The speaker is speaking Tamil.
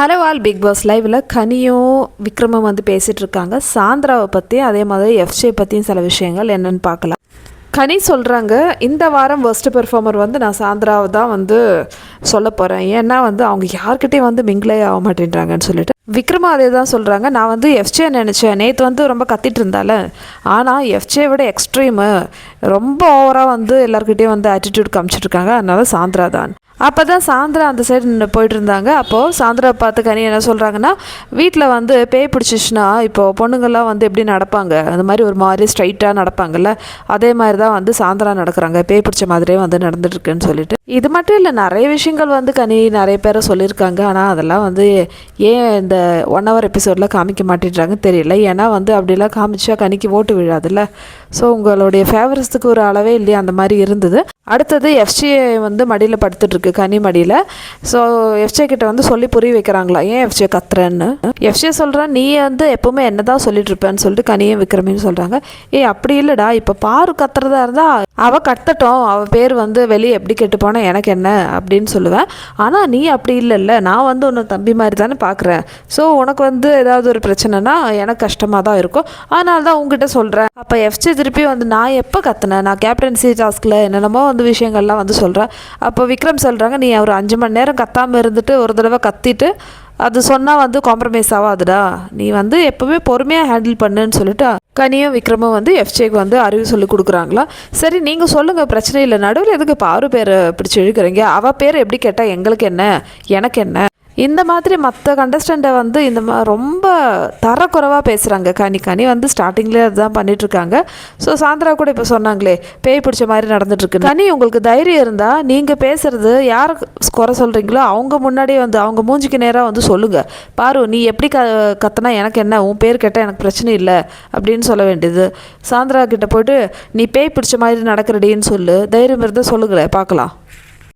ஹலோ ஆல் பிக் பாஸ் லைவில் கனியும் விக்ரமும் வந்து பேசிகிட்டு இருக்காங்க. சாந்திராவை பற்றி அதே மாதிரி எஃப்ஜே பற்றியும் சில விஷயங்கள் என்னென்னு பார்க்கலாம். கனி சொல்கிறாங்க, இந்த வாரம் ஃபர்ஸ்ட் பெர்ஃபார்மர் வந்து நான் சாந்திராவை தான் வந்து சொல்ல போகிறேன். ஏன்னா வந்து அவங்க யார்கிட்டையும் வந்து மிங்கிலே ஆக மாட்டேன்றாங்கன்னு சொல்லிட்டு. விக்ரமும் அதே தான் சொல்கிறாங்க. நான் வந்து எஃப்ஜே நினச்சேன், நேற்று வந்து ரொம்ப கத்திட்டு இருந்தால, ஆனால் எஃப்ஜே விட எக்ஸ்ட்ரீமு ரொம்ப ஓவராக வந்து எல்லாருக்கிட்டேயும் வந்து ஆட்டிடியூட் காமிச்சிட்ருக்காங்க. அதனால சாந்திரா தான். அப்போ தான் சாந்திரா அந்த சைடு போயிட்டு இருந்தாங்க. அப்போது சாந்திரா பார்த்து கனி என்ன சொல்கிறாங்கன்னா, வீட்டில் வந்து பேய் பிடிச்சிச்சுன்னா இப்போது பொண்ணுங்கள்லாம் வந்து எப்படி நடப்பாங்க, அந்த மாதிரி ஒரு மாதிரி ஸ்ட்ரைட்டாக நடப்பாங்கல்ல, அதே மாதிரி தான் வந்து சாந்திரா நடக்கிறாங்க, பேய் பிடிச்ச மாதிரியே வந்து நடந்துட்டுருக்குன்னு சொல்லிட்டு. இது மட்டும் இல்லை, நிறைய விஷயங்கள் வந்து கனி நிறைய பேரை சொல்லியிருக்காங்க. ஆனால் அதெல்லாம் வந்து ஏன் இந்த 1 hour எபிசோடில் காமிக்க மாட்டேன்றாங்கன்னு தெரியல. ஏன்னா வந்து அப்படிலாம் காமிச்சா கனிக்கு ஓட்டு விழாதுல்ல. ஸோ உங்களுடைய ஃபேவரட்ஸுக்கு ஒரு அளவே இல்லையா, அந்த மாதிரி இருந்தது. அடுத்தது எஃப்ஜே வந்து மடியில் படுத்துட்ருக்கு, கனி மடியில். ஸோ எஃப்ஜே கிட்ட வந்து சொல்லி புரிய வைக்கிறாங்களா, ஏன் எஃப்ஜே கத்துறேன்னு. எஃப்ஜே சொல்கிறான், நீ வந்து எப்போவுமே என்ன தான் சொல்லிட்டு இருப்பேன்னு சொல்லிட்டு கனியும் விக்ரமின்னு சொல்கிறாங்க. அப்படி இல்லைடா, இப்போ பாரு கத்துறதா இருந்தால் அவள் கத்தட்டும், அவள் பேர் வந்து வெளியே எப்படி கெட்டு போனால் எனக்கு என்ன அப்படின்னு சொல்லுவேன். ஆனால் நீ அப்படி இல்லைல்ல, நான் வந்து உன்னை தம்பி மாதிரி தானே பார்க்குறேன். ஸோ உனக்கு வந்து ஏதாவது ஒரு பிரச்சனைனா எனக்கு கஷ்டமாக தான் இருக்கும், அதனால தான் உங்ககிட்ட சொல்கிறேன். அப்போ எஃப்ஜே திருப்பி வந்து, நான் எப்போ கத்துனேன், நான் கேப்டன்சி டாஸ்கில் என்னென்னமோ வந்து விஷயங்கள்லாம் வந்து சொல்கிறேன். அப்போ விக்ரம் சொல்கிறாங்க, நீ ஒரு 5 மணி நேரம் கத்தாமல் இருந்துட்டு ஒரு தடவை கத்திட்டு அது சொன்னால் வந்து காம்ப்ரமைஸ் ஆகாதுடா, நீ வந்து எப்போவுமே பொறுமையாக ஹேண்டில் பண்ணுன்னு சொல்லிட்டு கனியும் விக்ரமும் வந்து எஃப்ஜேக்கு வந்து அறிவு சொல்லி கொடுக்குறாங்களா. சரி நீங்கள் சொல்லுங்கள், பிரச்சனை இல்லை, நடுவில் எதுக்கு பாரு பேரை பிடிச்சி இழுக்கிறீங்க, அவள் பேர் எப்படி கேட்டால் எங்களுக்கு என்ன, எனக்கு என்ன, இந்த மாதிரி மற்ற கண்டஸ்டண்ட்டை வந்து இந்த ரொம்ப தரக்குறைவாக பேசுகிறாங்க. கனி வந்து ஸ்டார்டிங்லேயே அதுதான் பண்ணிகிட்ருக்காங்க. ஸோ சாந்திரா கூட இப்போ சொன்னாங்களே, பேய் பிடிச்ச மாதிரி நடந்துட்டுருக்கு. கனி, உங்களுக்கு தைரியம் இருந்தால் நீங்கள் பேசுகிறது யாரை குறை சொல்கிறீங்களோ அவங்க முன்னாடியே வந்து அவங்க மூஞ்சிக்கு நேராக வந்து சொல்லுங்கள். பாரு, நீ எப்படி கத்துனா எனக்கு என்ன, உன் பேர் கேட்டால் எனக்கு பிரச்சனை இல்லை அப்படின்னு சொல்ல வேண்டியது. சாந்திரா கிட்டே போய்ட்டு நீ பேய் பிடிச்ச மாதிரி நடக்கிறடின்னு சொல்லு, தைரியம் இருந்தால் சொல்லுங்களேன் பார்க்கலாம்.